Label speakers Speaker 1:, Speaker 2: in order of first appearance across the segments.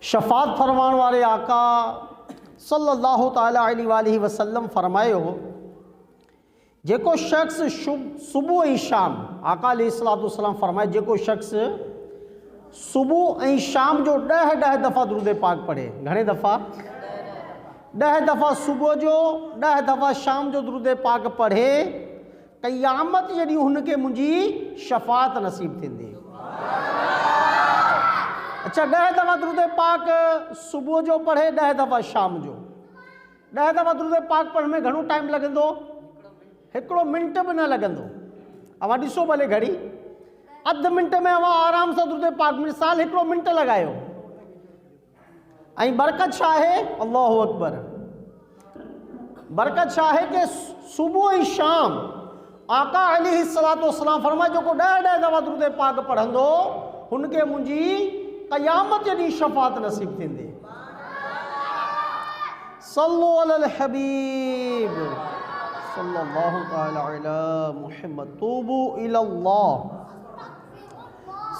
Speaker 1: शफ़ात फरमान वाले आका सल्लल्लाहु ताला अलैहि वसल्लम फरमायो, जेको शख्स सुबह ऐं शाम, आका अलैहिस्सलातु वस्सलाम फरमाए, जेको शख्स सुबह ऐं शाम जो 10 दफ़ा दुरूद पाक पढ़े, घणे दफ़ा? 10 दफ़ा सुबह जो, 10 दफ़ा शाम जो दुरूद पाक पढ़े, क़यामत जे ॾींहुं हुनखे मुंहिंजी शफ़ात नसीब थींदी। अच्छा, 10 दफ़ा दुरूद पाक सुबह जो पढ़े, 10 दफ़ा शाम जो। 10 दफ़ा दुरूद पाक पढ़ण में घणो टाइम लॻंदो? 1 मिंट बि न लॻंदो। अवां ॾिसो भले घड़ी, अधु मिंट में अवां आराम सां दुरूद पाक, मिसाल 1 मिंट लॻायो। ऐं बरकत छा आहे? अल्लाहु अकबर। बरकत छा आहे कि सुबह ऐं शाम आका अलैहिस्सलातु वस्सलाम फरमाए, जेको 10 दफ़ा दुरूद पाक पढ़ंदो हुनखे मुंहिंजी क़यामत जे ॾींहुं शफ़ात नसीब थींदी। सल्लु अलल हबीब सल्लल्लाहु तआला अला मुहम्मद तूबू इलल्लाह।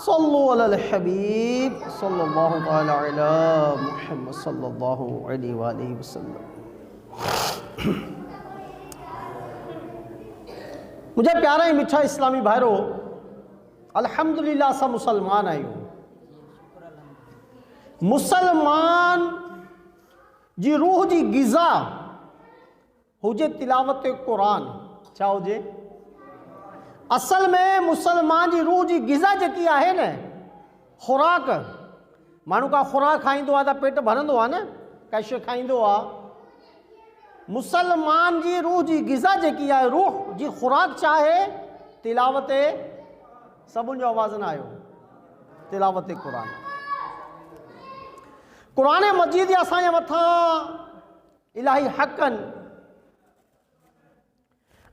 Speaker 1: सल्लु अलल हबीब सल्लल्लाहु तआला अला मुहम्मद सल्लल्लाहु अलैहि वसल्लम। मुझे प्यारा ही मिठा इस्लामी भाइरो, अल्हम्दुलिल्लाह असां मुसलमान आहियूं। मुसलमान जी रूह जी ग़िज़ा हुजे तिलावत क़ुरान। छा हुजे? असल में मुसलमान जी रूह जी ग़िज़ा जेकी आहे न, खुराक, माण्हू का खुराक खाईंदो आहे त पेट भरंदो आहे न, का शइ खाईंदो आहे। मुसलमान जी रूह जी ग़िज़ा जेकी आहे, रूह जी खुराक छा आहे? तिलावत, सभिनि जो आवाज़ न आयो, तिलावत क़ुरान। क़ुरान मजीद असांजे मथां इलाही हक़नि।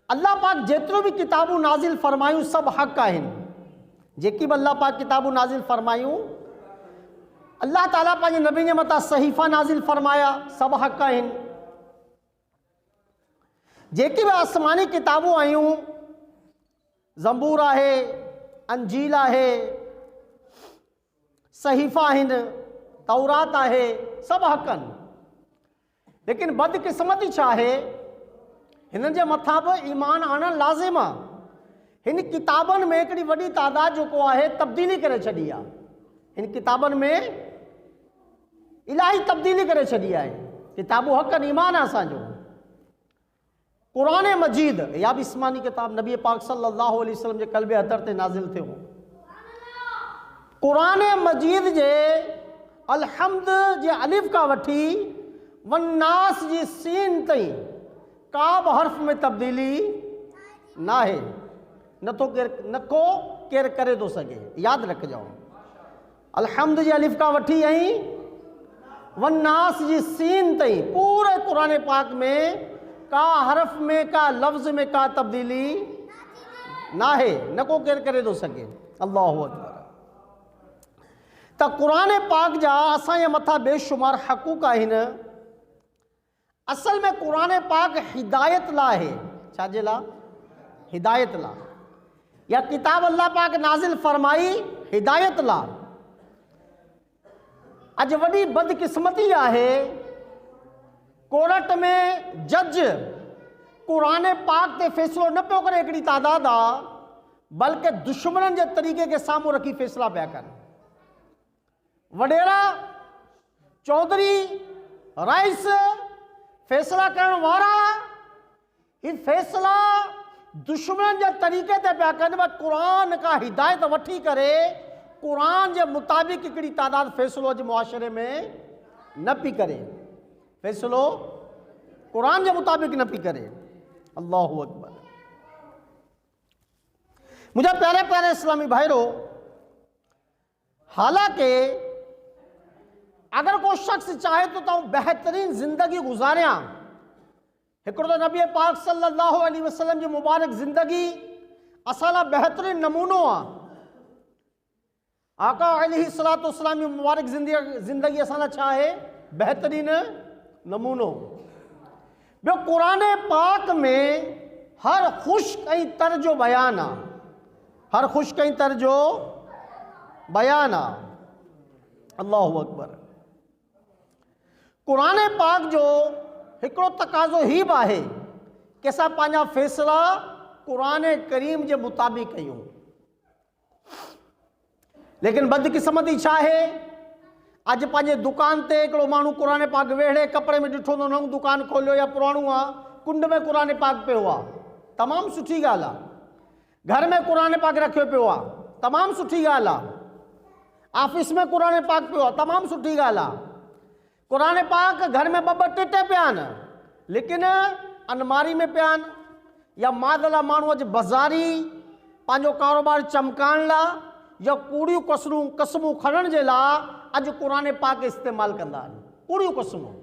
Speaker 1: अल्लाह पाक जेतिरो भी किताबूं नाज़िल फरमायूं सभु हक़ आहिनि। जेकी भी अल्लाह पाक किताबूं नाज़िल फरमायूं, अल्लाह ताला पंहिंजे नबी जे मथां सहीफ़ा नाज़िल फरमाया, सभु हक़ आहिनि। जेकी भी आसमानी किताबूं आयूं, ज़बूर आहे, अंजील आहे, सहीफ़ा आहिनि, तौरात आहे, सभु हक़ आहिनि। लेकिन बदकिस्मती छा आहे? हिन जे मथां बि ईमान आणणु लाज़िम आहे। हिन किताबनि में हिकिड़ी वॾी तादाद जेको आहे तब्दीली करे छॾी आहे। हिन किताबनि में इलाही तब्दीली करे छॾी आहे। किताबूं हक़ आहिनि, ईमान आहे असांजो। क़ुरान मजीद या बि इस्मानी किताब नबी पाक सल्लल्लाहु अलैहि वसल्लम जे क़ल्बे अतर ते नाज़िल थियो। क़ुरान मजीद जे अलहम्द जे अलिफ का वठी वन्नास जी सीन ताईं का बि हर्फ में तब्दीली न आहे। नको केर करे थो सघे, यादि रखिजो। अलहम्द जी अलिफ का वठी ऐं वन्नास जी सीन ताईं पूरे क़ुरान पाक में का हर्फ में, का लफ्ज़ में का तब्दीली ना है, नको केर करे थो सघे। अल्लाहु अकबर। त क़ुरान पाक जा असांजे मथां बेशुमार हक़ूक़ आहिनि। असल में क़ुरान पाक हिदायत लाइ आहे। छाजे लाइ? हिदायत लाइ। या किताब अल्लाह पाक नाज़िल फरमाई हिदायत लाइ। अॼु वॾी बदकिस्मती आहे, कोर्ट में जज क़ुरान पाक ते फ़ैसिलो न पियो करे हिकिड़ी तादाद आहे, बल्कि दुश्मननि जे तरीक़े खे साम्हूं रखी फ़ैसिला पिया कनि। वॾेरा, चौधरी, रईस, फ़ैसिला करण वारा ही फ़ैसिला दुश्मननि जे तरीक़े ते पिया कनि। क़ुरान का हिदायत वठी करे क़ुरान जे मुताबिक़ हिकिड़ी तादाद फ़ैसिलो अॼु मुआशरे में न पई करे। फ़ैसिलो क़ुरान जे मुताबिक़ न पई करे। अल्लाहु अकबर। मुझे प्यारे प्यारे इस्लामी भाइरो, हालांकि अगर कोई शख्स चाहे तो बेहतरीन ज़िंदगी गुजारिया, हिकिड़ो त नबी पाक सल्लल्लाहु अलैहि वसल्लम जी मुबारक ज़िंदगी असां लाइ बेहतरीन नमूनो आहे। आका अलैहिस्सलातु वस्सलाम जी मुबारक ज़िंदगी असां लाइ छा आहे? बेहतरीन नमूनो। ॿियो, क़ुरान पाक में हर ख़ुश्क ऐं तर जो बयान आहे। हर ख़ुश्क ऐं तर जो बयान आहे। अल्लाहु अकबर। क़ुरान पाक जो हिकिड़ो तक़ाज़ो ही बि आहे कि असां पंहिंजा फ़ैसिला क़ुरान करीम जे मुताबिक़ कयूं। लेकिन बदकिस्मती छा आहे, अॼु पंहिंजे दुकान ते हिकिड़ो माण्हू क़ुरान पाक वेड़े कपिड़े में ॾिठो त नओं दुकान खोलियो या पुराणो आहे, कुंड में क़ुरान पाक पियो आहे, तमामु सुठी ॻाल्हि आहे। घर में क़ुरान पाक रखियो पियो आहे, तमामु सुठी ॻाल्हि आहे। ऑफिस में क़ुरान पाक पियो आहे, तमामु सुठी ॻाल्हि आहे। क़ुरान पाक घर में ॿ टे पिया आहिनि, लेकिन अलमारी में पिया आहिनि, या मादला माण्हू अॼु बाज़ारी पंहिंजो कारोबार चमकाइण लाइ या कूड़ियूं क़स्मूं खणण जे लाइ अॼु क़ुरान पाक इस्तेमालु कंदा आहिनि। कूड़ियूं क़स्मूं,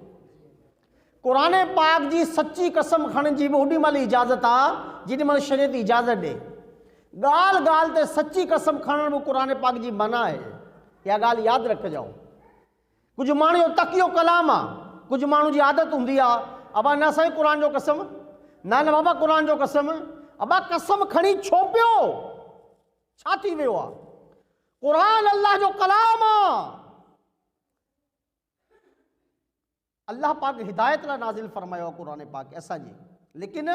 Speaker 1: क़ुरान पाक जी सची कसम खणण जी बि ओॾी महिल इजाज़त आहे जेॾी महिल शरीयत इजाज़त ॾे। ॻाल्हि ॻाल्हि ते सची कसम खणण बि क़ुरान पाक जी मना आहे। इहा ॻाल्हि यादि रखिजो। कुझु माण्हू जो तकियो कलाम आहे, कुझु माण्हू जी आदत हूंदी आहे, अबा न साईं क़ुरान जो कसम, न न बाबा क़ुरान जो कसम, अबा कसम खणी छो पियो, छा थी वियो आहे? क़ुरान अल्लाह जो कलाम आहे। अल्लाह पाक हिदायत लाइ नाज़िल फरमायो आहे क़ुरान पाक असांजी, लेकिन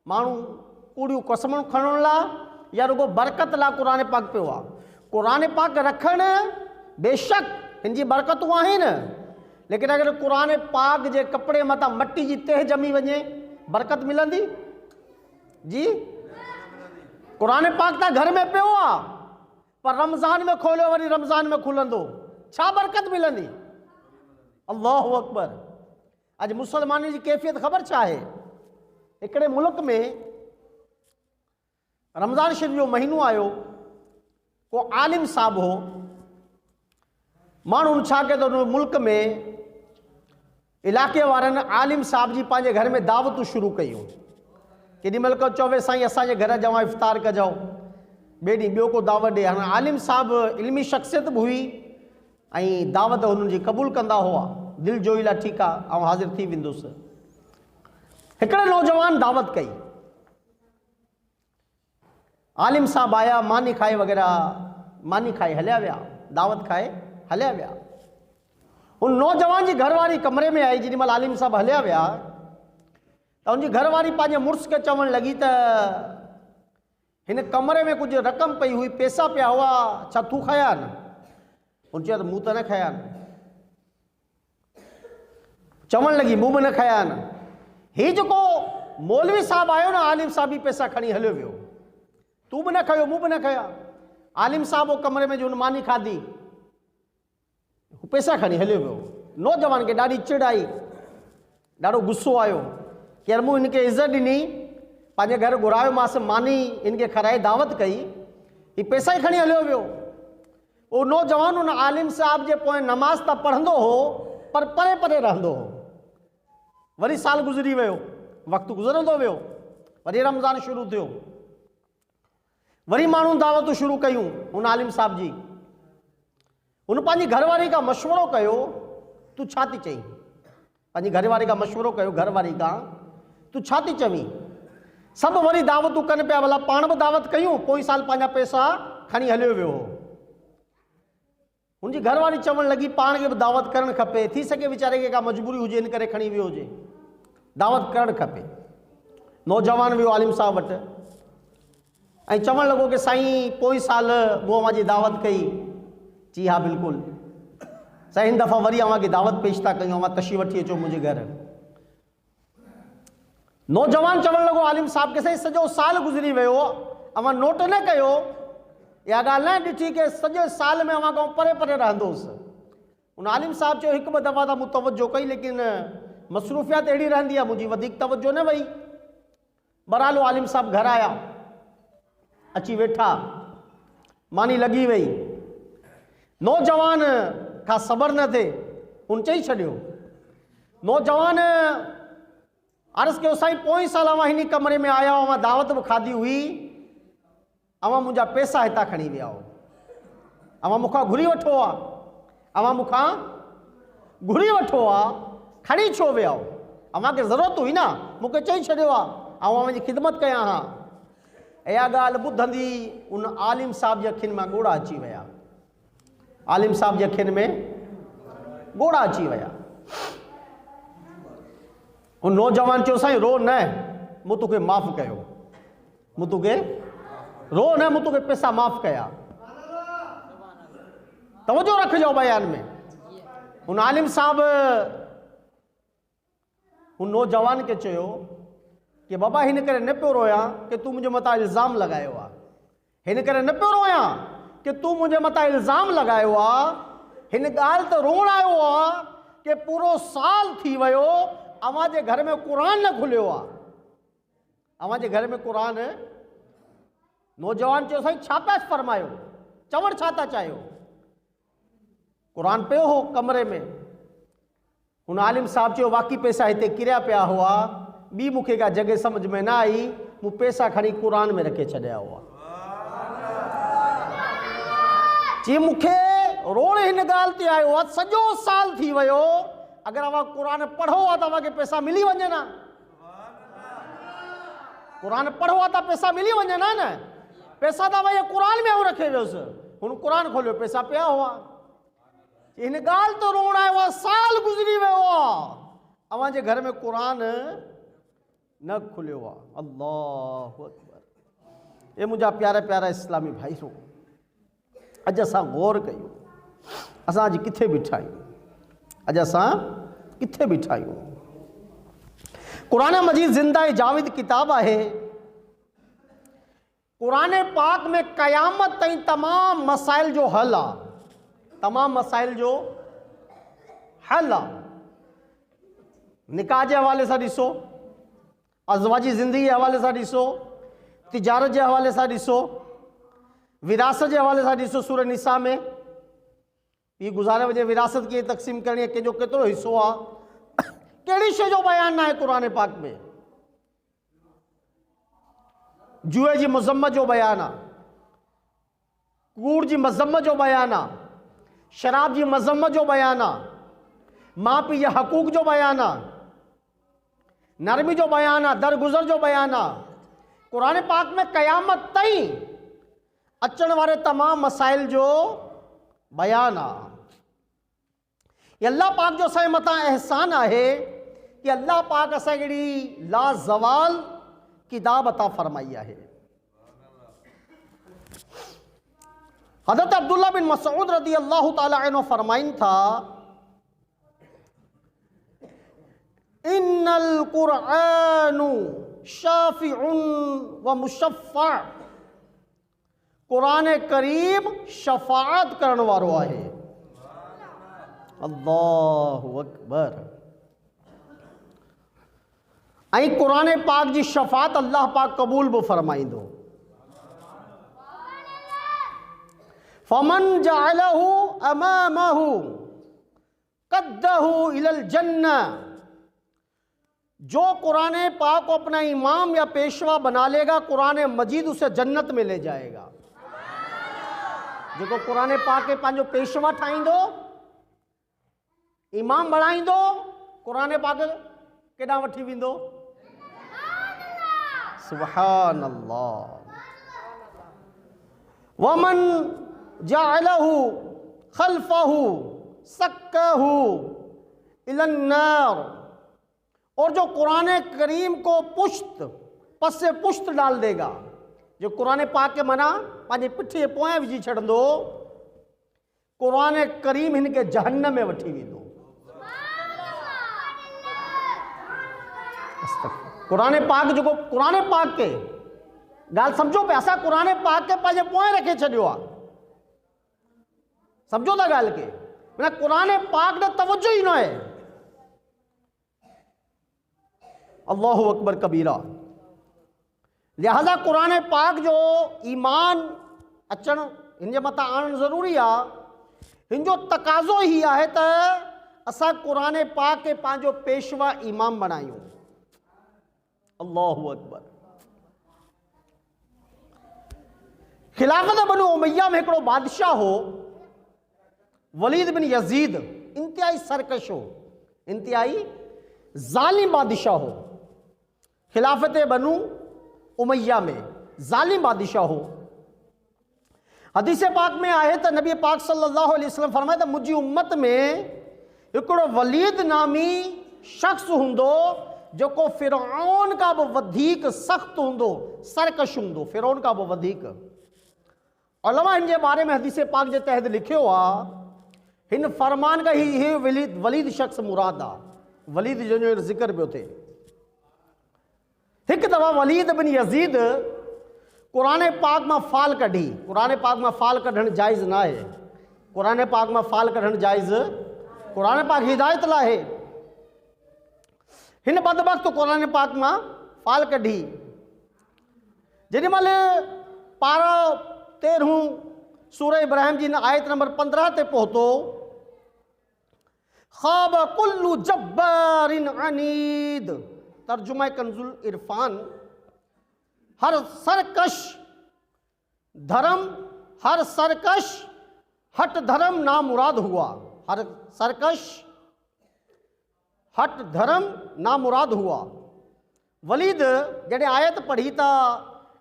Speaker 1: माण्हू कूड़ियूं क़स्मूं खणण लाइ या रुगो बरकत लाइ क़ुरान पाक पियो आहे। क़ुरान पाक रखण बेशक हिन जी बरकतूं आहिनि, लेकिन अगरि क़ुरान पाक जे कपिड़े मथां मटी जी तह ॼमी वञे, बरकत मिलंदी? जी, क़ुरान पाक त घर में पियो आहे, पर रमज़ान में खोलियो वरी रमज़ान में खुलंदो, छा बरकत मिलंदी? अल्लाहु अकबर। अॼु मुसलमाननि जी कैफ़ियत ख़बर छा आहे? हिकिड़े मुल्क में रमज़ान शरीफ़ जो महीनो आयो, को आलिम साहब हो, माण्हुनि छा कयो त उन मुल्क में इलाइक़े वारनि आलिम साहब जी पंहिंजे घर में दावतूं शुरू कयूं। केॾी महिल को चवे साईं असांजे घर जमा इफ़्तार कजो, ॿिए ॾींहुं ॿियो को दावत ॾे। हाणे आलिम साहब इल्मी शख़्सियत बि हुई ऐं दावत हुननि जी क़बूल कंदा हुआ, दिलि जो ई लाइ ठीकु आहे ऐं हाज़िर थी वेंदुसि। हिकिड़े नौजवान दावत कई, आलिम साहब आया, मानी खाए वग़ैरह, मानी खाए हलिया विया, दावत खाए हलिया विया। उन नौजवान जी घरवारी कमरे में आई, जेॾी महिल आलिम साहब हलिया विया त उनजी घरवारी पंहिंजे मुड़ुस खे चवणु लॻी त हिन कमरे में कुझु रक़म पई हुई, पैसा पिया हुआ, छा तूं खया आहिनि? उन चयो त मूं त न खया आहिनि। चवणु लॻी मूं बि न खया आहिनि। हीउ जेको मौलवी साहब आयो न, आलिम साहब बि पैसा खणी हलियो वियो, तूं बि न खयो मूं बि न खया। आलिम साहब वो कमरे में जो हुन मानी खाधी, पैसा खणी हलियो वियो। नौजवान खे ॾाढी चिड़ आई, ॾाढो गुस्सो आयो कि यार मूं हिनखे इज़त ॾिनी, पंहिंजे घर घुरायोमांसि, मानी हिनखे खाराए दावत कई, हीउ पैसा ई खणी हलियो वियो। उहो नौजवान उन आलिम साहब जे पोइ नमाज़ त पढ़ंदो हो, पर परे परे रहंदो हो। वरी साल गुज़री वियो, वक़्तु गुज़रंदो वियो, वरी रमज़ान शुरू थियो, वरी माण्हू दावतूं शुरू कयूं उन आलिम साहब जी। उन पंहिंजी घरवारी खां मशवरो कयो, तूं छा थी चईं? पंहिंजी घरवारी खां मशवरो कयो, घरवारी खां तूं छा थी चवीं? सभु वरी दावतूं कनि पिया, भला पाण बि दावत कयूं, पोइ साल पंहिंजा पैसा खणी हलियो वियो हो। हुनजी घरवारी चवणु लॻी पाण खे बि दावत करणु खपे, थी सघे वीचारे खे का मजबूरी हुजे इन करे खणी वियो हुजे, दावत करणु खपे। नौजवान वियो आलिम साहब वटि ऐं चवणु लॻो कि साईं पोइ साल मूं अव्हांजी दावत कई। जी हा बिल्कुलु साईं, हिन दफ़ा वरी अव्हांखे दावत पेश था कयूं, अव्हां तशरीफ़ वठी अचो मुंहिंजे घर। नौजवान चवणु लॻो आलिम साहब खे, साईं सॼो साल गुज़री वियो, अव्हां नोट न कयो? इहा ॻाल्हि न ॾिठी कि सॼे साल में अव्हां खां परे परे रहंदोसि। उन आलिम साहब चयो हिकु ॿ दफ़ा त मूं तवजो कई, लेकिन मसरूफ़ियात अहिड़ी रहंदी आहे, मुंहिंजी वधीक तवजो न वई। बहरहाल आलिम साहब घर आया, अची वेठा, मानी लॻी वई। नौजवान खां सब्र न थिए, उन चई छॾियो। नौजवान अर्ज़ु कयो, साईं पोइ साल अव्हां हिन कमरे में आया, अव्हां दावत बि खाधी हुई, अव्हां मुंहिंजा पैसा हितां खणी विया हो, अव्हां मूंखां घुरी वठो आहे, अव्हां मूंखां घुरी वठो आहे, खणी छो विया हो? अव्हांखे ज़रूरत हुई न, मूंखे चई छॾियो आहे, ऐं अव्हांजी ख़िदमत कयां हा। इहा ॻाल्हि ॿुधंदी उन आलिम साहब जे अखियुनि मां ॻोढ़ा अची विया। आलिम साहब जे अखियुनि में ॻोढ़ा अची विया। उन नौजवान चयो साईं रो न, मूं तोखे माफ़ कयो, मूं तोखे रो न, मूं तोखे पैसा माफ़ कया। तवजो रखिजो बयान में। उन आलिम साहब उन नौजवान के चयो कि बाबा हिन करे न पियो रोया कि तू मुंहिंजे मथां इल्ज़ाम लगायो आहे, हिन करे न पियो रोया कि तू मुंहिंजे मथां इल्ज़ाम लगायो आहे। हिन ॻाल्हि त रोण आयो आहे कि पूरो साल थी वियो अव्हां जे घर में क़ुरान न खुलियो आहे, अव्हां जे घर में क़ुरान। नौजवान चयो साईं छा पिया फरमायो, चवण छा था चाहियो? क़ुरान पियो हो कमरे में। हुन आलिम साहब चयो वाक़ई पैसा हिते किरिया पिया हुआ, ॿी मूंखे का जॻह समझ में न आई, मूं पैसा खणी क़ुरान में रखे छॾिया हुआ। जी मूंखे रोण हिन ॻाल्हि ते आयो आहे, सॼो साल थी वियो, अगरि अव्हां क़ुरान पढ़ो आहे त अव्हांखे पैसा मिली वञे न, क़ुरान पढ़ो आहे त पैसा मिली वञे न। पैसा त भई क़ुरान में रखे वियुसि, हुन क़ुरान खोलियो पैसा पिया हुआ। हिन ॻाल्हि तो रोण आयो आहे, साल गुज़री वियो आहे, अव्हां जे घर में क़ुरान न खुलियो आहे। अल्लाहु अकबर। ये मुंहिंजा प्यारा प्यारा इस्लामी भाइरो, अॼु असां गौर कयूं, असां अॼु किथे बीठा आहियूं, अॼु असां किथे बीठा आहियूं। क़ुरान मजीद ज़िंदा जाविद किताब है। क़ुरान पाक में क़यामत ताईं तमाम मसाइल जो हल आहे, तमाम मसाइल जो हल आहे। निकाह जे हवाले सां ॾिसो, अज़वाजी ज़िंदगी जे हवाले सां ॾिसो, तिजारत जे हवाले सां ॾिसो, विरासत जे हवाले सां ॾिसो। सूरह निसा में ये गुज़ारे वजे विरासत कीअं तक़सीम करणी आहे, कंहिंजो केतिरो हिसो आहे, कहिड़ी शइ जो बयान न आहे क़ुरान पाक में। जुए जी मज़म्मत जो बयान आहे, कूड़ जी मज़म्मत जो बयान आहे, शराब जी मज़म्मत जो बयान आहे, माउ पीउ जे हक़ूक़ जो बयान आहे, नरमी जो बयान आहे, दरगुज़र जो बयान आहे। क़ुरान पाक में क़यामत ताईं अचण वारे तमाम मसाइल जो बयान आहे। ये अल्लाह पाक जो असांजे मथां एहसान आहे कि अल्लाह पाक असांखे अहिड़ी लाज़वाल किताब अता फरमाई आहे। हज़रत अब्दुल्ला बिन मसऊद रज़ी अल्लाह ताला अन्हु फरमाइन था, इन्नल कुरआनु शाफिउन व मुशफ़्फ़ा। कुरान करीम शफाअत करण वारो आहे। अल्लाहु अकबर। ऐं कुरान पाक जी शफाअत अल्लाह पाक कबूल भी फरमाईंदो। फमन जअलहु अमामहु कद्दहु इलल जन्नह। जो कुरान पाक को अपना इमाम या पेशवा बना लेगा, कुरान मजीद उसे जन्नत में ले जाएगा। जो कुरान पाक के पांजो पेशवा ठाहींदो, इमाम बणाईंदो, कुरान पाक केॾां वठी वेंदो? सुभान अल्लाह। वमन जअलहु खल्फहु सक्कहु इलन नार। और जो कुरान करीम को पुश्त पसे पुश्त डाल देगा, जो कुरान पाक के मना पांजे पिठी जे पोयां विझी छॾंदो, कुरान करीम हिन खे जहन्नम में वठी वेंदो। कुरान पाक जो कुरान पाक के ॻाल्हि सम्झो पिया, असां कुरान पाक के पंहिंजे पोएं रखे छॾियो आहे। सम्झो था ॻाल्हि खे? माना कुरान पाक ॾे तवजो ई न आहे। अल्लाहु अकबर कबीरा। लिहाजा कुरान पाक जो ईमान अचण हिन जे मथां आणणु ज़रूरी आहे। हिन जो तक़ाज़ो ही आहे त असां कुरान पाक के पंहिंजो पेशवा इमाम बणायूं। अल्लाहु अकबर। खिलाफत बनु उमैया में हिकिड़ो बादशाह हो, वलीद बिन यजीद। इंतहाई सरकश हो, इंतहाई ज़ालिम बादशाह हो। खिलाफत बनु उमैया में ज़ालिम बादशाह हो। हदीस पाक में आए तो नबी पाक सल्लल्लाहु अलैहि वसल्लम फरमाए तो मुझी उम्मत में हिकिड़ो वलीद नामी शख्स हूंदो जेको फिरौन खां बि वधीक सख़्तु हूंदो, सरकश हूंदो, फिरौन खां बि वधीक। उलमा हिन जे बारे में हदीस पाक जे तहत लिखियो आहे, हिन फरमान खां ही वलीद शख्स मुराद आहे, वलीद जो ज़िक्र पियो थिए। हिकु दफ़ा वलीद बिन यज़ीद क़ुरान पाक मां फाल कढी। क़ुरान पाक मां फाल कढणु जाइज़ न आहे, क़ुरान पाक मां फाल कढणु जाइज़, क़ुरान पाक हिदायत लाइ आहे। हिन बदबख्त क़ुरान पाक मां फाल कढी। जेॾी महिल पारा 13 सूरह इब्राहिम जी आयत नंबर 15 ते पहुतो, ख़ाब कुल्लु जब्बारिन अनीद, तर्जुमा कंजुल इरफान, हर सरकश धर्म, हर सरकश हट धर्म नामुराद हुआ, हर सरकश हट धर्म नामुराद हुआ। वलीद जॾहिं आयत पढ़ी त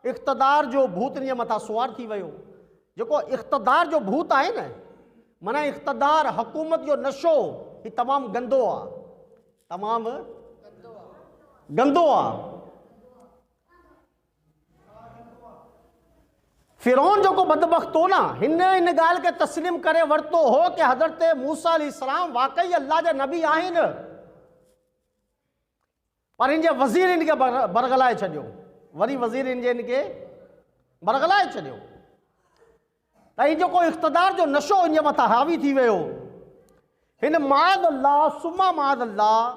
Speaker 1: इक़्तिदार जो भूत इन जे मथां सुवार थी वियो। जेको इक़्तिदार जो भूत आहे न, माना इक़्तिदार हुकूमत जो नशो, ही तमामु गंदो आहे, तमामु गंदो आहे। फिरौन जेको बदबख्त हो न, हिन ॻाल्हि खे तस्लीम करे वरितो हो कि हज़रत मूसा अलैहिस्सलाम वाकई अल्लाह जा नबी आहिनि, पर हिन जे वज़ीर हिन खे बरगलाए छॾियो, वरी वज़ीर हिन खे बरगलाए छॾियो। त हीउ जेको इक़्तिदार जो नशो हिन जे मथां हावी थी वियो, हिन माद अल्लाह सुमा माद अल्लाह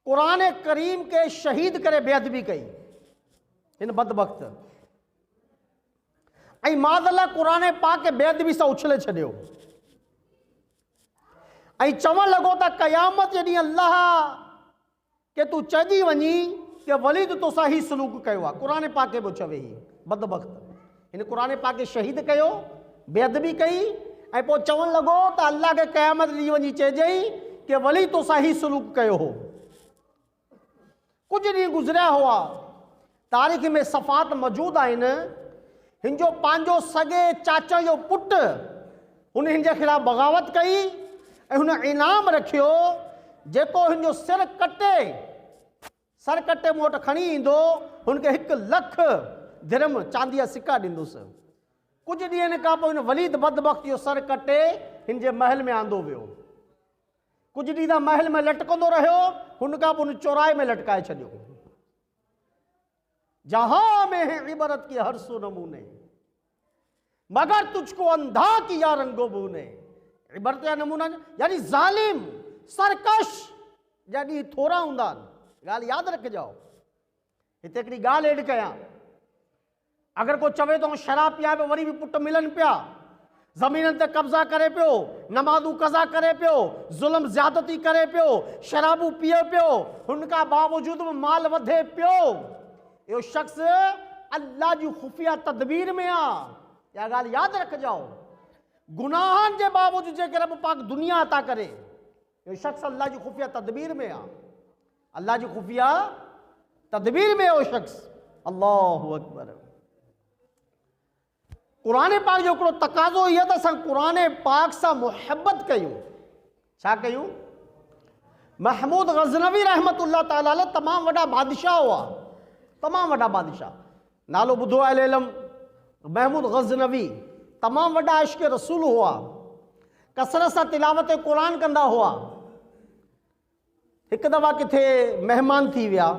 Speaker 1: क़ुरान करीम के शहीद करे बेअदबी कई, हिन बदबख्त, ऐं माद अल्लाह क़ुरान पाक के बेअदबी सां उछले छॾियो, ऐं चवणु लॻो त क़यामत जे ॾींहुं अल्लाह के तूं चइजी वञी कि वलीद तोसां ही सलूक कयो आहे। क़ुरान पाक के बि चवे, ही बदबख्त हिन क़ुरान पाक के शहीद कयो, बेअदबी कई, ऐं पोइ चवणु लॻो त अल्लाह के क़यामत ॾींहुं वञी चइजई कि वली तोसां ही सलूक कयो हो। कुझु ॾींहं गुज़रिया हुआ, तारीख़ में सफ़ात मौजूदु आहिनि। हिन जो पंहिंजो सॻे चाचा जो पुटु, हुन हिन जे ख़िलाफ़ बग़ावत कई ऐं हुन इनाम रखियो, जेको हिन जो सर कटे मूं वटि खणी ईंदो, हुनखे 1 लख दिरहम चांदी जा सिक्का ॾींदुसि। कुझु ॾींहंनि खां पोइ हिन वलीद बदबख्त जो सर कटे हिन जे महल में आंदो वियो। कुझु ॾींहं त महल में लटकंदो रहियो, हुन खां पोइ हुन चौराहे में लटकाए छॾियो। जहां में है इबरत की हर सो नमूने, मगर तुझको अंधा किया रंगो बूने। इबरत जा नमूना यानी ज़ालिम, सरकश जॾहिं थोरा हूंदा आहिनि। ॻाल्हि यादि रखिजो। हिते हिकिड़ी ॻाल्हि एड कयां, अगरि को चवे तो शराब पिया पियो, वरी बि पुट मिलनि पिया, ज़मीननि ते कब्ज़ा करे पियो, नमाज़ूं कज़ा करे पियो, ज़ुल्म ज़्यादती करे पियो, शराबूं पीए पियो, हुनखां बावजूद बि माल वधे पियो, इहो शख़्स अल्लाह जी खुफ़िया तदबीर में आहे। इहा ॻाल्हि यादि रखिजो। गुनाहनि जे बावजूद जेके रब पाक दुनिया अता करे, इहो शख़्स अल्लाह जी खुफ़िया तदबीर में आहे, अल्लाह जी खुफ़िया तदबीर में इहो शख़्स। अल्लाहु अकबर। क़ुरान पाक जो हिकिड़ो तक़ाज़ो इहो त असां क़ुरान पाक सां मुहबत कयूं। छा कयूं? महमूद गज़नवी रहमतुल्लाह ताला अलैह तमामु वॾा बादशाह हुआ, तमामु वॾा बादशाह। नालो ॿुधो आहे इल्म महमूद गज़नवी, तमामु वॾा इश्क़ रसूल हुआ, कसरत सां तिलावत क़ुरान कंदा हुआ। हिकु दफ़ा किथे महिमान थी विया,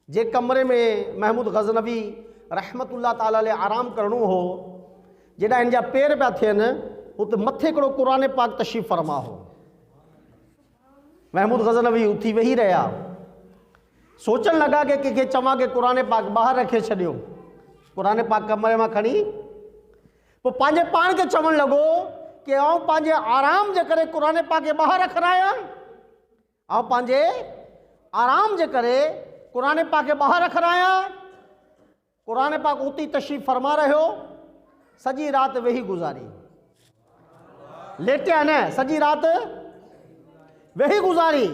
Speaker 1: जे कमरे में महमूद गज़नवी रहमतुल्लाह ताला अलैह आराम करणो हो, जेॾा हिन जा पेर पिया थियनि, हुते मथे हिकिड़ो क़ुरान पाक तशरीफ़ फरमा हो। महमूद गज़नवी उथी वेही रहिया, सोचण लॻा कि कंहिंखे चवां कि क़ुरान पाक ॿाहिरि रखे छॾियो, क़ुरान पाक कमरे मां खणी, पोइ पंहिंजे पाण खे चवणु लॻो कि आउं पंहिंजे आराम जे करे क़ुरान पाक खे ॿाहिरि रखायां, आउं पंहिंजे आराम जे करे क़ुरान पाक खे ॿाहिरि रखायां। क़ुरान पाक उती तशरीफ़ फरमा रहियो, सॼी राति वेही गुज़ारी, लेटिया न, सॼी राति वेही गुज़ारी।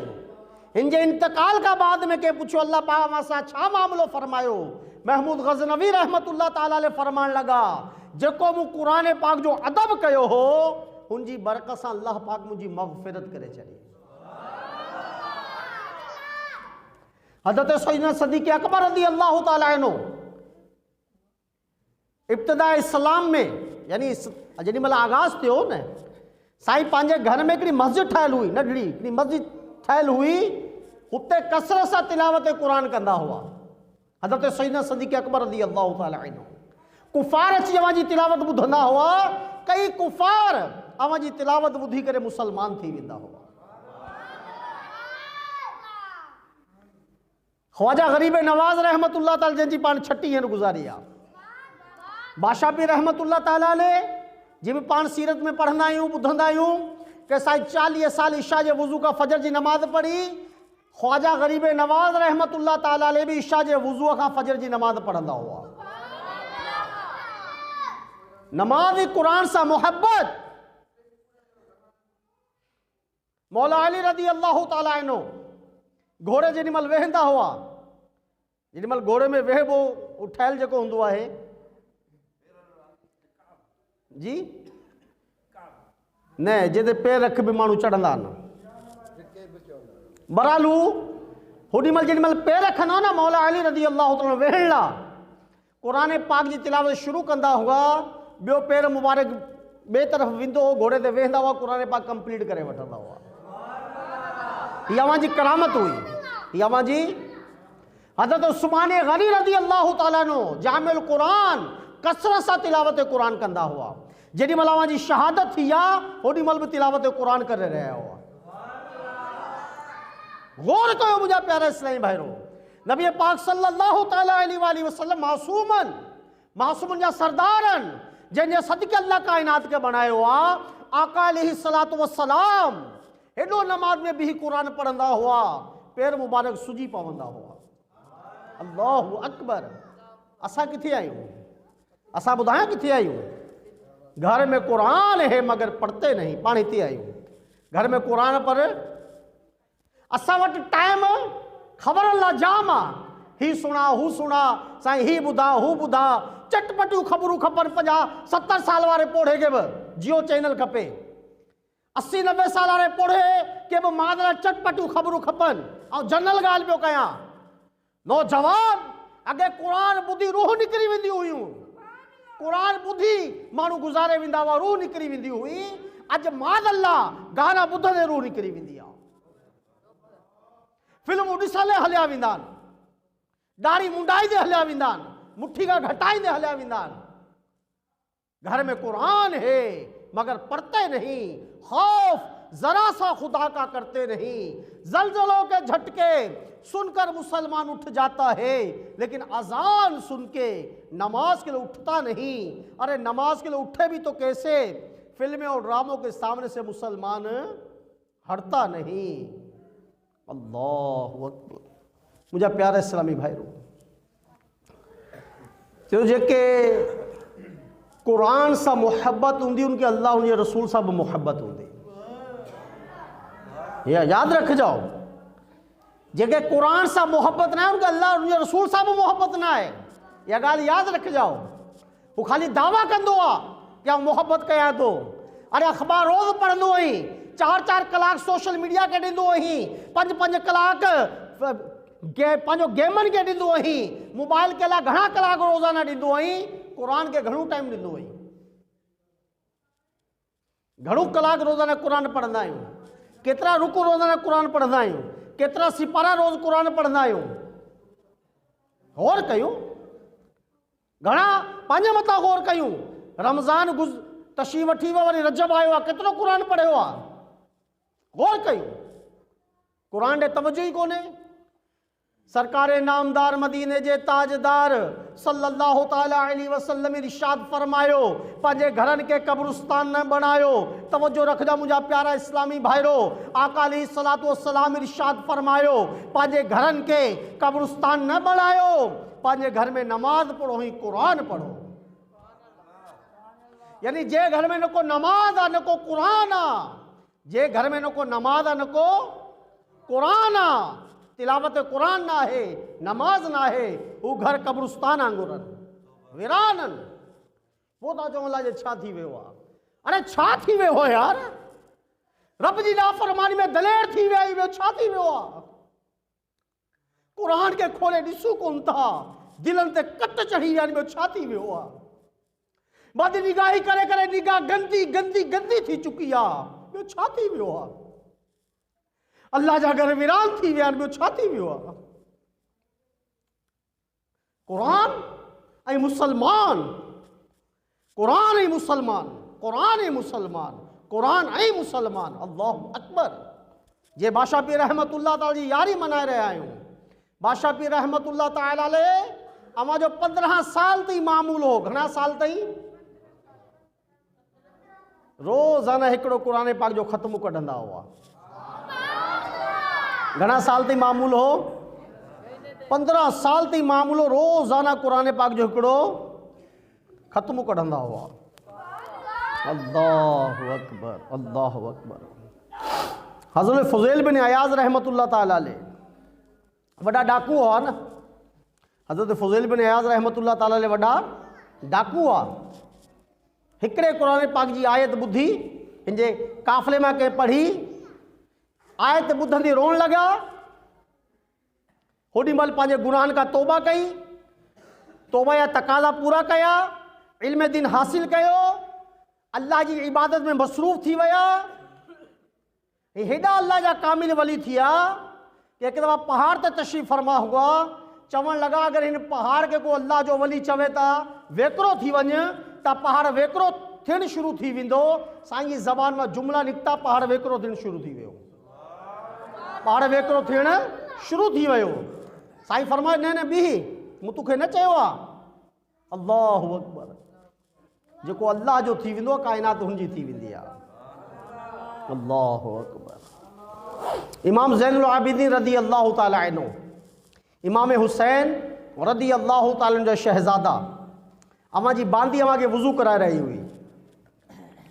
Speaker 1: हिन जे इंतकाल खां बाद में कंहिं पुछियो अल्लाह पाक सां छा मामिलो फरमायो? महमूद गज़नवी रहमतुल्लाह ताला अलैह फरमाइण लॻा, जेको मूं क़ुरान पाक जो अदब कयो हो, उनकी बरकत से अल्लाह पाक मुझी मग़फ़िरत करे छॾी। हज़रत सैयदना सदीक़ अकबर रज़ी अल्लाह ताला अन्हु इब्तिदा इस्लाम में यानी जेॾी महिल आगाज़ थियो न, साईं पंहिंजे घर में हिकिड़ी मस्जिद ठहियल हुई, नंढड़ी हिकिड़ी मस्जिद ठहियल हुई, हुते कसरत सां तिलावत क़ुरान कंदा हुआ हज़रत सैयदना सदीक़ अकबर रज़ी अल्लाह ताला अन्हु। कुफ़ार अची अवां जी तिलावत ॿुधंदा हुआ, कई कुफ़ार अवां जी तिलावत ॿुधी करे मुसलमान थी वेंदा हुआ। ख्वाजा गरीब नवाज़ रहमतुल्लाह ताला जंहिंजी पाण 36 आहिनि गुज़ारी आहे, बादशाह पीर रहमतुल्लाह ताला अलैह जिन पाण सीरत में पढ़ंदा आहियूं ॿुधंदा आहियूं कि साईं 40 साल इशा जे वुज़ू का फजर जी नमाज़ पढ़ी। ख्वाजा गरीब नवाज़ रहमतुल्लाह ताला अलैह भी इशा जे वुज़ू का फजर जी नमाज़ पढ़ंदा हुआ। नमाज कुरान सा मोहब्बत मौला अली रज़ी अल्लाह ताला अन्हु घोड़े जेॾी महिल वेहंदा हुआ, जेॾी महिल घोड़े में वेहबो उठायल जेको हूंदो आहे जी न, जिते पैर रख बि माण्हू चढ़ंदा आहिनि, बरालू होॾी महिल जेॾी महिल पैर रखंदा न मौला अली रज़ी अल्लाह ताला वेहण लाइ क़ुरान पाक जी तिलावत शुरू कंदा हुआ, ॿियो पैर मुबारक ॿिए तरफ़ वेंदो हो, घोड़े ते वेहंदा हुआ, क़ुरान पाक कंप्लीट करे वठंदा हुआ। हीअ अवां जी करामत हुई, हीअ अवां जी। हज़रत उस्मान गनी रज़ी अल्लाह ताला अन्हु जामिउल क़ुरान कसरत सां तिलावत क़ुरान कंदा हुआ। जेॾी महिल अवां जी शहादत थी आहे होॾी महिल बि तिलावत क़ुरान करे रहिया हुआ। गौर कयो मुंहिंजा प्यारा इस्लामी भाइरो, नबी पाक सल्लल्लाहु तआला अलैहि वसल्लम मासूमनि जा सरदारनि जंहिंजे सदके अल्लाह काइनात खे बणायो आहे, आका अलैहिस्सलातु वस्सलाम हेॾो नमाज में भी क़ुरान पढ़ंदा हुआ, पैर मुबारक सुजी पवंदा हुआ। अल्लाहु अकबर। असां किथे आहियूं? असां ॿुधायां किथे आहियूं? घर में कुरान है मगर पढ़ते नहीं, पाण हिते आहियूं घर में कुरान पर। असां वटि टाइम ख़बर लाइ जाम आहे, ही सुणा हू सुणा, साईं ही ॿुधा हू ॿुधा, चटपटियूं ख़बरूं खपनि। 50-70 साल वारे पोढ़े खे बि जियो चैनल खपे, 80-90 साल वारे पोढ़े खे बि मां चटपटियूं ख़बरूं खपनि। ऐं जनरल ॻाल्हि पियो कयां, नौजवान अॻे क़ुरान ॿुधी रूह निकिरी वेंदी हुयूं, क़ुरान ॿुधी माण्हू गुज़ारे वेंदा हुआ, रूह निकिरी वेंदी हुई। अॼु माज़अल्लाह गाना ॿुधंदे रूह निकिरी वेंदी आहे, फिल्मूं ॾिसंदे हलिया वेंदा आहिनि, दाढ़ी मुंडाईंदे हलिया वेंदा आहिनि, मुट्ठी खां घटाईंदे हलिया वेंदा आहिनि। घर में कुरान है मगर पढ़ते नहीं, खौफ जरा सा खुदा का करते नहीं। जलजलों के झटके सुनकर मुसलमान उठ जाता है, लेकिन अजान सुन के नमाज के लिए उठता नहीं। अरे नमाज के लिए उठे भी तो कैसे, फिल्में और ड्रामों के सामने से मुसलमान हटता नहीं। अल्लाहु अकबर। मुझे प्यारे इस्लामी भाइयों, जो जेके कुरान सां मुहब्बत हूंदी उनके अल्लाह उनके रसूल सां भी मुहब्बत हूंदी। ये याद रख जाओ, जेके कुरान सां मुहब्बत ना है उनके अल्लाह उनके रसूल सां भी मुहब्बत ना है। यह ॻाल्हि याद रख जाओ। वो खाली दावा कंदो आहे कि आउं मुहब्बत कयां थो। अरे अख़बार रोज़ पढ़ंदो आहीं, 4-4 कलाक सोशल मीडिया के ॾींदो आहीं, 5-5 कलाक पंहिंजो गेमनि खे ॾींदो आहीं, मोबाइल के लाइ घणा कलाक रोज़ाना ॾींदो आहीं, क़ुरान के घणो टाइम ॾींदो आहीं? घणो कलाक रोज़ाना क़ुरान पढ़ंदा आहियूं? केतिरा रुकू रोज़ाना क़ुरान पढ़ंदा आहियूं? केतिरा सिपारा रोज़ क़ुरान पढ़ंदा आहियूं? गौर कयूं, घणा पंहिंजे मथां गौर कयूं। रमज़ान तशी वठी वियो, वरी रजब आयो आहे, केतिरो क़ुरान पढ़ियो आहे? गौर कयूं, क़ुरान ॾे तवजो ई कोन्हे। सरकार नामदार मदीने जे ताजदार सल्लल्लाहु ताला अलैहि वसल्लम इरशाद फरमायो, पंहिंजे घरनि के कब्रिस्तान न बणायो। तवज्जो रखजा मुंहिंजा प्यारा इस्लामी भाइरो, आका अलैहिस्सलातु वस्सलाम इरशाद फरमायो, पंहिंजे घरनि के कब्रिस्तान न बणायो, पंहिंजे घर में नमाज पढ़ो ही कुरान पढ़ो। यानी जे घर में न को नमाज आ न को कुरान आ, जे घर में न को नमाज आ न को कुरान आ, तिलावत कुरान ना है, नमाज ना है, वो घर कब्रिस्तान आंगुरन वीरानन। पोइ था चऊं अलाए छा थी वियो आहे। अरे छा थी वियो हो यार, रब जी नाफ़रमानी में दलेर थी विया आहियो, छा थी वियो आहे? क़ुरान खे खोले ॾिसूं कोन था, दिलनि ते कट चढ़ी विया आहिनि, ॿियो छा थी वियो आहे? बद निगाही करे करे निगाह गंदी गंदी गंदी थी चुकी आहे, ॿियो छा थी वियो आहे? अल्लाह जा घर वीरान थी विया आहिनि, ॿियो छा थी वियो आहे? क़ुरान ऐं मुसलमान, क़ुरान ऐं मुसलमान, क़ुरान ऐं मुसलमान, क़ुरान ऐं मुसलमान, अल्लाहु अकबर। जे बादशाह पीर रहमतुल्लाह ताला जी यारी मनाए रहिया आहियूं। बादशाह पीर रहमतुल्लाह ताला अलैह अमा जो 15 साल ताईं मामूल हो। घणा साल ताईं? रोज़ाना हिकिड़ो क़ुरान पाक जो ख़त्म कढंदा हुआ। घणा साल ताईं मामूल हो? 15 साल ताईं मामूल हो। रोज़ाना क़ुरान पाक जो हिकिड़ो ख़त्म कढंदा हुआ। अल्लाहु अकबर, अल्लाहु अकबर। हज़रत फ़ुज़ैल बिन अयाज़ रहमतुल्लाह ताला अलैह वॾा डाकू हुआ न। हज़रत फ़ुज़ैल बिन अयाज़ रहमतुल्लाह ताला अलैह वॾा डाकू हुआ। हिकिड़े क़ुरान पाक जी आयत ॿुधी, हिनजे काफ़िले मां कंहिं पढ़ी, आयत ॿुधंदी रोअण लॻा। होॾी महिल पंहिंजे गुनाहनि खां तौबा कई, तौबा जा तक़ाज़ा पूरा कया, इल्म दीन हासिल कयो, अल्लाह जी इबादत में मसरूफ़ थी विया। हेॾा अल्लाह जा कामिल वली थी विया कि हिकु दफ़ा पहाड़ ते तशरीफ़ फरमा हुआ। चवण लॻा अगरि हिन पहाड़ खे को अल्लाह जो वली चवे था वेकिरो थी वञे त पहाड़ वेकिरो थियणु शुरू थी वेंदो। साईं जी ज़बान मां जुमला निकिता, पहाड़ वेकिरो थियणु शुरू थी वियो, पहाड़ वेकिरो थियणु शुरू थी वियो। साईं फरमाए न न बीह, मूं तोखे न चयो आहे। अल्लाहु अकबर। जेको अल्लाह जो थी वेंदो आहे काइनात हुनजी थी वेंदी आहे। अल्लाहु अकबर। इमाम ज़ैनुल आबिदीन रदी अल्लाह ताला अन्हु, इमाम हुसैन रदी अल्लाह ताला जो शहज़ादा, अवां जी बांदी अवां खे वुज़ू कराए रही हुई।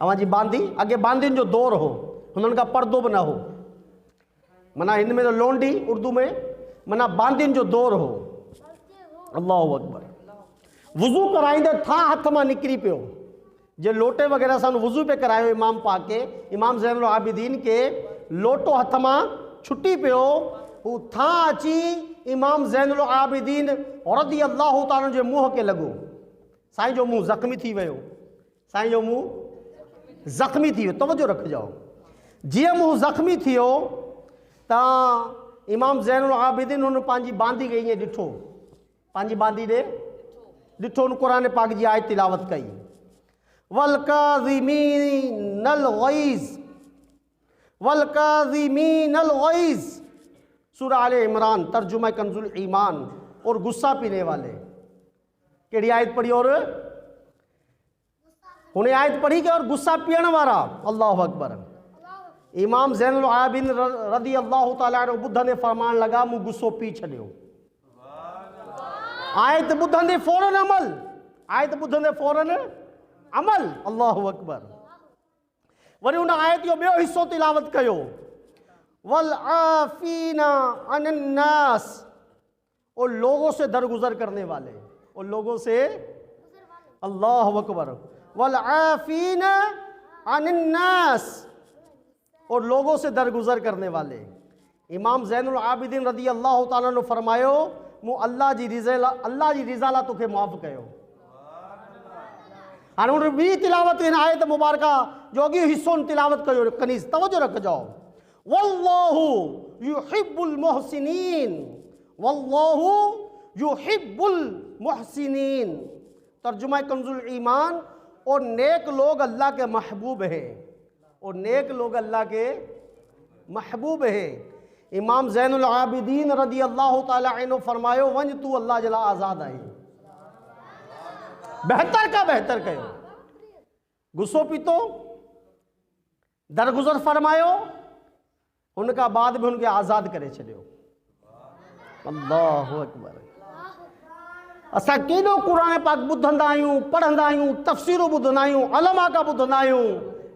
Speaker 1: अवां जी बांदी, अॻे बांदियुनि जो दौर हो, हुननि खां पर्दो बि न हो। माना हिन में त लोंडी उर्दू में माना बांदियुनि जो दौर हो। अल्लाहु अकबर। वुज़ू कराईंदे था हथ मां निकिरी पियो। जे लोटे वग़ैरह सां वुज़ू पे करायो इमाम पाक के, इमाम ज़ैनुल आबिदीन के लोटो हथ मां छुटी पियो। हू था अची इमाम ज़ैनुल आबिदीन रज़ी अल्लाह ताला जे मुंहं के लॻो। साईं जो मुंहुं ज़ख़्मी थी वियो, साईं जो मुंहुं ज़ख़्मी थी वियो। तवजो रखिजो, जीअं मुंहुं ज़ख़्मी थी वियो त इमाम ज़ैनुल आबिदीन हुन पंहिंजी बांदी खे ईअं ॾिठो, पंहिंजी बांदी ॾे ॾिठो, हुन क़ुरान पाक जी आयत तिलावत कई। वल काज़िमीनल ग़ैज़, वल काज़िमीनल ग़ैज़, सूरह आले इमरान, तर्जुमा कंजुल ईमान। और गुस्सा पीने वाले। केड़ी आयत पढ़ी? और उन्हें आयत पढ़ी कि और गुस्सा पीने वाला। अल्लाहु अकबर। इमाम ज़ैनुल आबिदीन रज़ी अल्लाह ताला अन्हु ॿुधंदे फरमान लगा, मूं गुस्सो पी छॾियो। आयत ॿुधंदे फौरन अमल, आयत ॿुधंदे फौरन अमल। अल्लाहु अकबर। वरी उन आयत जो ॿियो हिस्सो तिलावत कयो, वल आफीना अनिन नास, और लोगों से दरगुजर करने वाले, और लोगों से, अल्लाहु अकबर, वल आफीना अनिन नास, और लोगों से दरगुजर करने वाले। इमाम ज़ैनुल आबिदीन रज़ी अल्लाह ताला ने फरमायो, मूं अल्लाह जी रिज़ा ला तोखे माफ़ कयो। हाणे हुन ॿी तिलावत हिन आयत मुबारका जो अॻियो हिस्सो तिलावत कयो कनीस, तवजो रखिजो। वल्लाहु युहिब्बुल मुहसिनीन, वल्लाहु युहिब्बुल मुहसिनीन। तर्जुमा कंजुल ईमान, और नेक लोग अल्लाह के महबूब है, और नेक लोग अल्लाह के महबूब है। इमाम ज़ैनुल आबिदीन रज़ी अल्लाह ताला अन्हु फरमायो, वञ तू अल्लाह जला आज़ाद आई, बेहतर का बेहतर कयो। गुस्सो पीतो, दरगुजर फरमायो, उनका बाद भी उनके आज़ाद करे छॾियो। अल्लाहु अकबर। असां केॾो क़ुरान पाक ॿुधंदा आहियूं, पढ़ंदा आहियूं, तफ़सीरूं ॿुधंदा आहियूं, अलमा का ॿुधंदा आहियूं,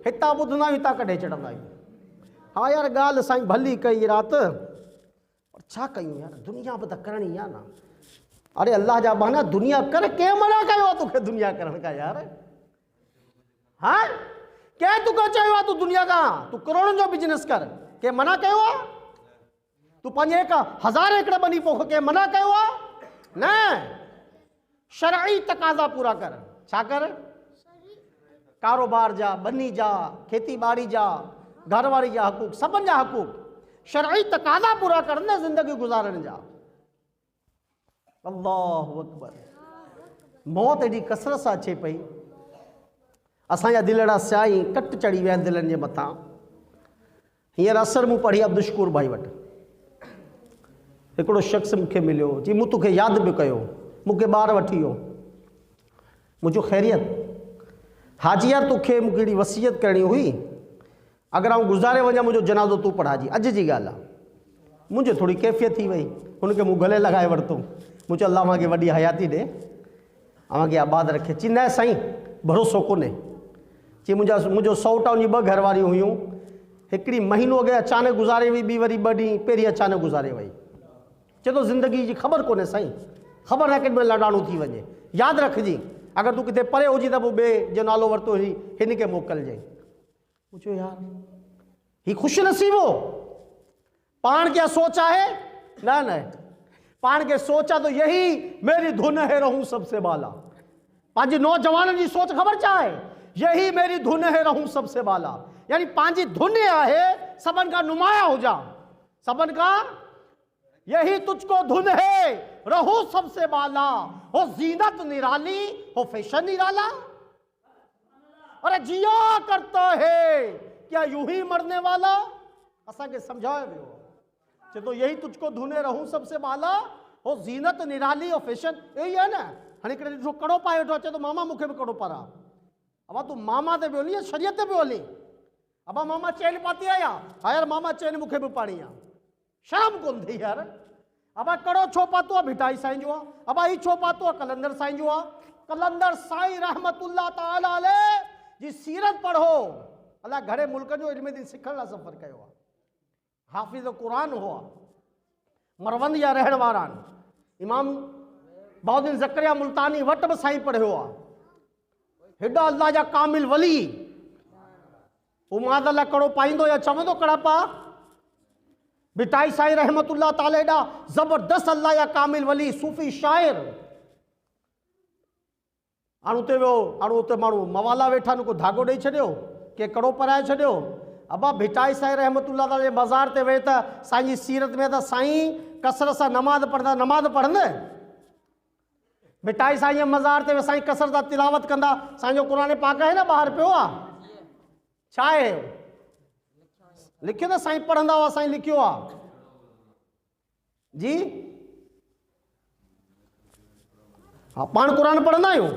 Speaker 1: हितां ॿुधंदा आहियूं, हितां कढे छॾंदा आहियूं। हाँ यार ॻाल्हि साईं भली कई राति, और छा कयूं यार, दुनिया बि त करणी आहे न। अरे अल्लाह जा बहाना दुनिया कर, कंहिं मना कयो आहे तोखे दुनिया करण का यार? हाँ कंहिं तोखे चयो आहे तूं दुनिया खां तूं करोड़नि जो बिजनेस कर, कंहिं मना कयो आहे? तूं पंहिंजे 1000 एकड़ बनी पोख, कंहिं मना कयो आहे? न, शरई तकाज़ा पूरा कर। छा कर? कारोबार जा, बनी जा, खेती बाड़ी जा, घरवारी जा हक़ूक़, सभिनि जा हक़ूक़ शरई तकाज़ा पूरा कर न ज़िंदगी गुज़ारण जा। अल्लाहु अकबर। मौत एॾी कसरत सां अचे पई, असांजा दिलड़ा स्याही कट चढ़ी विया आहिनि दिलनि जे मथां। हींअर असर मूं पढ़ी अब्दुशकूर भाई वटि, हिकिड़ो शख़्स मूंखे मिलियो, जी मूं तोखे यादि बि कयो, मूंखे ॿार वठी वियो। मुंहिंजो ख़ैरियत हाजी यार, तोखे मूंखे हिकिड़ी वसीयत करणी हुई, अगरि आउं गुज़ारे वञा मुंहिंजो जनाज़ो तूं पढ़ाइजी। अॼु जी ॻाल्हि आहे, मुंहिंजो थोरी कैफ़ियत थी वई, हुनखे मूं गले लॻाए वरितो। मूं चयो अल्लाह मूंखे वॾी हयाती ॾे, अव्हांखे आबाद रखे। चई न साईं, भरोसो कोन्हे। चई मुंहिंजो सौट उन जी 2 घरवारियूं हुयूं, हिकिड़ी महीनो अॻे अचानक गुज़ारे वई, ॿी वरी 2 ॾींहं पहिरीं अचानक गुज़ारे वई। चए थो ज़िंदगी जी ख़बर कोन्हे साईं, ख़बर न केॾी महिल लड़ाणो थी वञे। यादि रखिजी, अगरि तूं किथे परे हुजी त पोइ ॿिए जो नालो वरितो हुई, हिन खे मोकिलिजांइ। मूं चयो यार ही ख़ुशि नसीबो, पाण क्या सोच आहे? न न, पाण खे सोचा तो यही मेरी धुन है रहूं सबसे बाला। पंहिंजी नौजवाननि जी सोच ख़बर छा आहे? यही मेरी धुन है रहूं सबसे बाला, यानी पंहिंजी धुन आहे सभिनि खां नुमाया हुजां, सभिनि खां। यही तुझको धुन है रहूं सबसे बाला, हो जीनत निराली, हो फैशन निराला। अरे जिया करता है क्या यूं ही मरने वाला? असांखे सम्झायो वियो। चए तो यही तुझको धुने रहूं सबसे बाला, हो जीनत निराली, हो फैशन। यही है न। हाणे हिकिड़े ॾिठो कड़ो पाए वेठो, अचे तो मामा मूंखे बि कड़ो पारा। अबा तूं मामा ते पियो हली या शरीयत ते पियो हली? अबा मामा चैन पाती आहे या? हा यार मामा चैन मूंखे बि पाणी आहे, शर्म कोन थी यार। अबा कड़ो छो पातो आहे? भिटाई साईं जो आहे। अबा ही छो पातो आहे? कलंदर साईं जो आहे। कलंदर साईं रहमतुल्लाह ताला अलैह जी सीरत पढ़ो। अलाए घणे मुल्कनि जो इल्म दीन सिखण लाइ सफ़र कयो आहे। हाफ़िज़ क़ुरान हुआ, मरवंद जा रहण वारा आहिनि। इमाम बहुद्दीन ज़करिया मुल्तानी वटि बि साईं पढ़ियो आहे। हेॾा अल्लाह जा कामिल वली, उमाद अल्लाह कड़ो पाईंदो या चवंदो कड़ा पा? भिटाई साईं रहमतुल्लाह ताला एॾा ज़बरदस्त अल्लाह जा कामिल वली, सूफ़ी शाइर। हाणे उते वियो, हाणे उते माण्हू मवाला वेठा, को धागो ॾेई छॾियो, के कड़ो पराए छॾियो। अबा भिटाई साईं रहमतुल्लाह ताला जे मज़ार ते वेह त साईं जी सीरत में त साईं कसरत सां नमाज़ पढ़ंदा, नमाज़ पढ़ंदे। भिटाई साईं जे मज़ार ते साईं कसरत सां तिलावत कंदा। साईं जो क़ुरान पाक आहे न ॿाहिरि पियो आहे। छा आहे लिखियो न? साईं पढ़ंदा हुआ, साईं लिखियो आहे जी। हा, पाण क़ुरान पढ़ंदा आहियूं।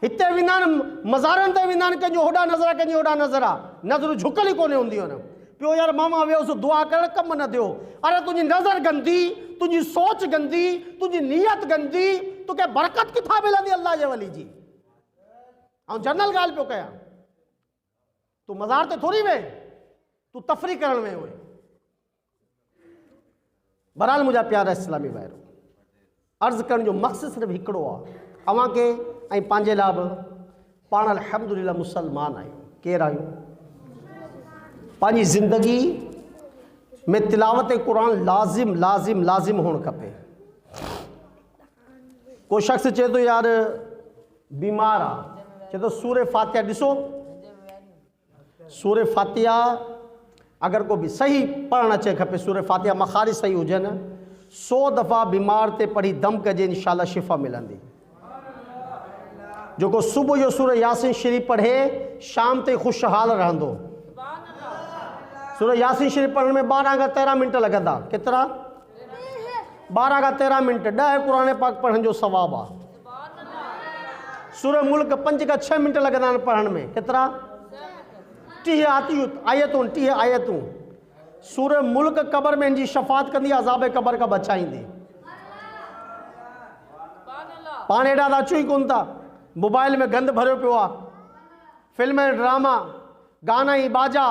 Speaker 1: हिते वेंदा आहिनि, मज़ारनि ते वेंदा आहिनि, कंहिंजो होॾां नज़र आहे, कंहिंजो होॾां नज़र आहे, नज़रूं झुकल ई कोन्हे हूंदियूं आहिनि। पियो यार मामा वियोसि दुआ करणु, कमु न थियो। अरे तुंहिंजी नज़र गंदी, तुंहिंजी सोच गंदी, तुंहिंजी नियत गंदी, तोखे बरकत किथां मिलंदी अल्लाह जे वली जी? ऐं जनरल ॻाल्हि पियो कयां, तूं मज़ार ते थोरी वेह, तूं तफ़री करण में हुए। बहरहाल मुंहिंजा प्यारा इस्लामी भाइरो, अर्ज़ु करण जो मक़सदु सिर्फ़ु हिकिड़ो आहे, अव्हां खे ऐं पंहिंजे लाइ बि। पाण अल्हम्दुलिल्लाह मुसलमान आहियूं। केरु आहियूं? पंहिंजी ज़िंदगी में तिलावत क़ुरान लाज़िम लाज़िम लाज़िम हुअणु खपे। को शख़्स चए थो यार बीमार आहे, चए थो सूरे फातिहा ॾिसो, सूरे फातिहा अगरि को बि सही पढ़णु अचे खपे, सूरे फातिहा मखारिज सही हुजनि, 100 दफ़ा बीमार ते पढ़ी दम कजे, इंशाअल्लाह शिफ़ा मिलंदी। जेको सुबुह जो सूरह यासीन शरीफ़ पढ़े, शाम ताईं ख़ुशहाल रहंदो। सूरह यासीन शरीफ़ पढ़ण में 12 खां 13 मिंट लॻंदा। केतिरा? 12 खां 13 मिंट। 10 क़ुरान पाक पढ़ण जो सवाब आहे। सूरह मुल्क 5 खां 6 मिंट लॻंदा आहिनि पढ़ण में। केतिरा? 30 आयतूं, 30 आयतूं। सूरह मुल्क क़बर में जी शफ़ात कंदी, अज़ाब क़बर खां बचाईंदी। पाण हेॾा त अचूं ई कोन था। मोबाइल में गंद भरियो पियो आहे, फिल्म ड्रामा, गाना ई बाजा,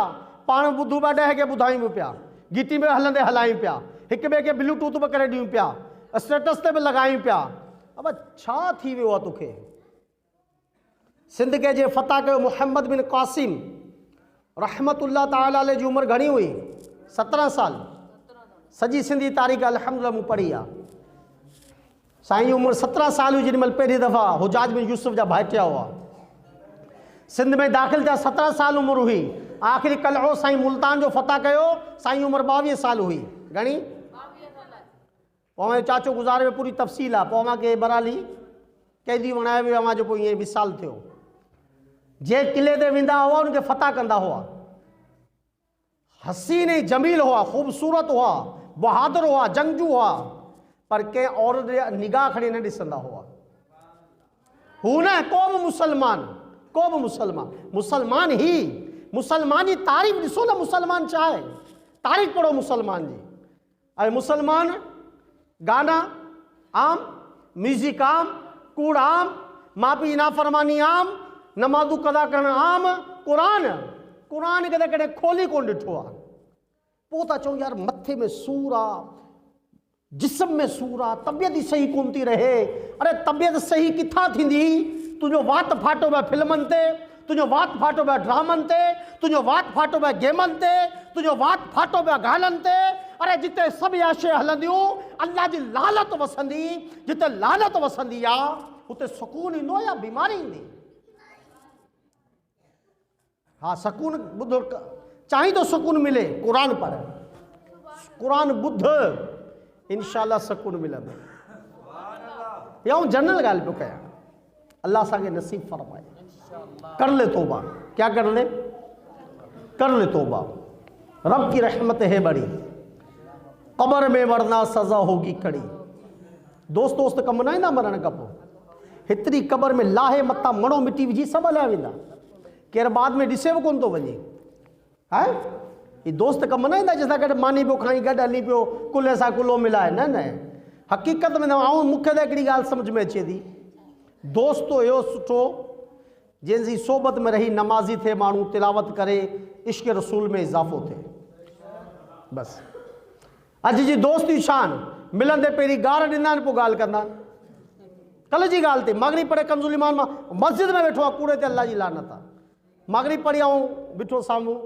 Speaker 1: पाण ॿुधूं पिया, 10 खे ॿुधायूं बि पिया, गीटी में हलंदे हलायूं पिया, हिक ॿिए खे ब्लूटूथ बि करे ॾियूं पिया, स्टेटस ते बि लॻायूं पिया। अब छा थी वियो आहे तोखे? सिंध के जे फ़तह कयो मुहम्मद बिन क़ासिम रहमतुल्लाह ताला अलैह जी उम्र घणी हुई? 17 साल। सॼी सिंधी तारीख़ अल्हम्दुलिल्लाह मूं पढ़ी आहे। साईं जी उम्र 17 साल हुई जेॾी महिल पहिरीं दफ़ा हुजाज बिन यूसुफ जा भाइटिया हुआ। सिंध में दाख़िल थिया 17 साल उम्र हुई। आख़िरी कलहो साईं मुल्तान जो फ़तह कयो, साईं उम्र 22 साल हुई। घणी? पोइ चाचो गुज़ारे में पूरी तफ़सील आहे। पोइ मूंखे बराली कैदी वणाए वियो, अवां जो पोइ ईअं विसाल थियो। जे किले ते वेंदा हुआ उनखे फ़तह कंदा हुआ। हसीन ऐं जमील हुआ, ख़ूबसूरत हुआ, बहादुर हुआ, जंगजू हुआ, पर कंहिं औरत जे निगाह खणी न ॾिसंदा हुआ। हू न को बि मुसलमान, को बि मुसलमान, मुसलमान ही मुसलमान जी तारीफ़ ॾिसो न, मुसलमान छा आहे, तारीफ़ पढ़ो मुसलमान जी। ऐं मुसलमान गाना आम, म्यूज़िक आम, कूड़ आम, माउ पीउ जी नाफ़रमानी आम, नमाज़ूं कदा करणु आम, क़ुरान खे त कॾहिं खोली कोन ॾिठो आहे। पोइ था चऊं यार मथे में सूर आहे, जिस्म में सूर आहे, तबियत ई सही कोन थी रहे। अरे तबियत सही किथां थींदी? तुंहिंजो वात फाटो पिया फिल्मनि ते, तुंहिंजो वात फाटो पिया ड्रामनि ते, तुंहिंजो वात फाटो पिया गेमनि ते, तुंहिंजो वात फाटो पिया गाननि ते। अरे जिते सभु इहा शइ हलंदियूं अल्लाह जी लानत वसंदी। जिते लानत वसंदी आहे उते सुकून ईंदो या बीमारी ईंदी? हाँ सुकून ॿुध, चाहीं तो सुकून मिले कुरान पढ़, कुरान ॿुध, इंशाअल्लाह सुकून मिलंदो। या जनरल ॻाल्हि पियो कयां, अल्लाह असांखे नसीब फरमाए। कर ले तौबा। क्या कर ले? कर ले तौबा। रब की रहमत है बड़ी, कब्र में वरना सज़ा होगी कड़ी। दोस्त दोस्त कम न ईंदा मरण खां पोइ। हेतिरी कब्र में लाहे मथां मणो मिटी विझी सभु हलिया वेंदा, केरु बाद में ॾिसे बि कोन थो वञे। है ही दोस्त कम न ईंदा जंहिंसां गॾु मानी पियो खाई, गॾु हली पियो, कुल्हे सां कुल्हो मिलाए। न न, हक़ीक़त में न। ऐं मूंखे त हिकिड़ी ॻाल्हि सम्झ में अचे थी, दोस्त हुयो सुठो जंहिंजी सोबत में रही नमाज़ी थिए माण्हू, तिलावत करे, इश्क रसूल में इज़ाफ़ो थिए। बसि अॼु जी दोस्ती शान मिलंदे पहिरीं गार ॾींदा आहिनि, पोइ ॻाल्हि कंदा आहिनि। कल्ह जी ॻाल्हि ते मगरिब पढ़े कंज़ुल ईमान मां मस्जिद में वेठो आहे, कूड़े ते अल्लाह जी लानत आहे। मगरिब पढ़ी ऐं बीठो साम्हूं,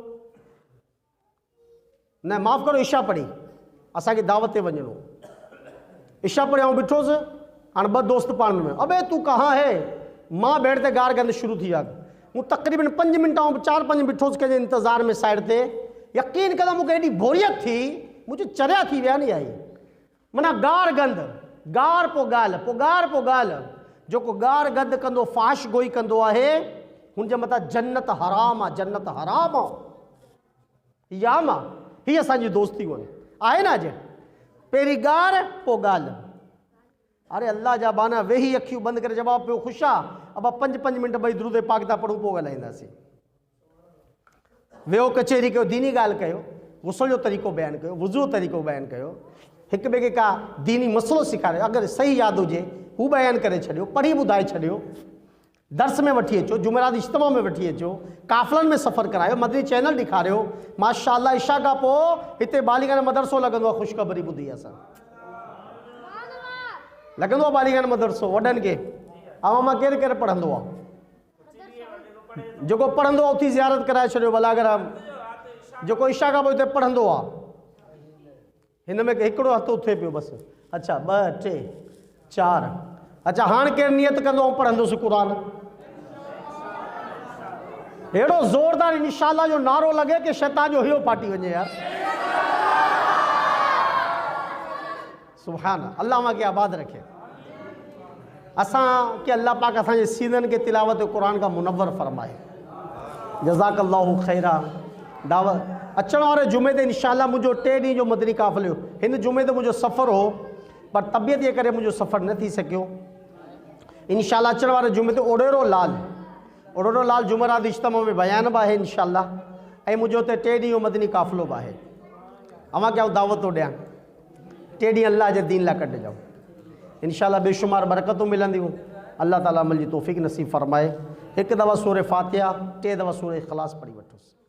Speaker 1: न माफ़ करो इशा पढ़ी, असांखे दावत ते वञिणो, इशा पढ़ी ऐं बीठोसि। हाणे ॿ दोस्त पाण में, अबे तूं कहाँ है, मां बेड़ ते गार गंद शुरू थी विया। मूं तक़रीबन 5 मिंट ऐं 4-5 बीठोसि कंहिंजे इंतज़ार में साइड ते। यकीन कंदा मूंखे एॾी बोरियत थी, मुंहिंजी चरिया थी विया नी आई। माना गार गंद, गार पोइ ॻाल्हि, पोइ गार पोइ ॻाल्हि। जेको गार गंद कंदो, फाश गोई कंदो आहे, हुनजे मथां जन्नत हराम आहे, जन्नत हराम आहे। याम आहे, हीअ असांजी दोस्तियूं आहिनि, आहे न। अॼु पहिरीं गार पोइ ॻाल्हि। अरे अल्लाह जा बाना वेही अखियूं बंदि करे जवाबु पियो ख़ुशि आहे, अब 5-5 मिंट भई दुरूद पाक था पढ़ूं, पोइ ॻाल्हाईंदासीं। वियो कचहरी कयो, दीनी ॻाल्हि कयो, गुस्ल जो तरीक़ो बयानु कयो, वुज़ू जो तरीक़ो बयानु कयो, हिक ॿिए खे का दीनी मसइलो सेखारियो। अगरि सही यादि हुजे हू बयानु करे छॾियो, पढ़ी ॿुधाए छॾियो, दर्स में वठी अचो, जुमेरात इज्तिमा में वठी अचो, काफ़िलनि में सफ़र करायो, मदनी चैनल ॾेखारियो। माशाअल्लाह इशा खां पोइ हिते बालिग़ान मदरसो लॻंदो आहे, ख़ुशख़बरी ॿुधी असां, लॻंदो आहे बालिग़ान मदरसो वॾनि खे। अवां मां केरु केरु पढ़ंदो आहे? जेको पढ़ंदो आहे उथी ज़ियारत कराए छॾियो बलागराम। जेको इशा खां पोइ हिते पढ़ंदो आहे, हिन में हिकिड़ो हथु उथे पियो बसि। अच्छा 2 3 4। अच्छा हाणे केरु नियत कंदो ऐं पढ़ंदुसि क़ुरान? अहिड़ो ज़ोरदार इंशाअल्लाह जो नारो लॻे कि शैतान जो हियो फाटी वञे यार। सुभान अल्लाह मां खे आबाद रखे। असां के अल्लाह पाक असांजे सीननि खे तिलावत क़ुरान का मुनव्वर फरमाए। जज़ाकल्लाहु खैरा। दावत अचण वारे जुमे ते इंशाअल्लाह मुंहिंजो 3 ॾींहं जो मदनी काफ़िले हो। हिन जुमे ते मुंहिंजो सफ़र हो, पर तबियत जे करे मुंहिंजो सफ़र न थी सघियो। इंशाअल्लाह अचण वारे जुमे ते ओड़ेरो लाल जुमेरात इज्तिमा में बयान बि आहे इंशाअल्लाह, ऐं मुंहिंजो हुते 3 ॾींहं जो मदनी काफ़िलो बि आहे। अव्हां खे दावत थो ॾियां, 3 ॾींहं अल्लाह जे दीन लाइ कढिजो। इंशाअल्लाह बेशुमार बरकतूं मिलंदियूं। अल्लाह ताला अमल जी तौफ़ीक़ नसीब फरमाए। 1 दफ़ा सूरह फातिहा, 3 दफ़ा सूरह इख़लास पढ़ी वठोसि।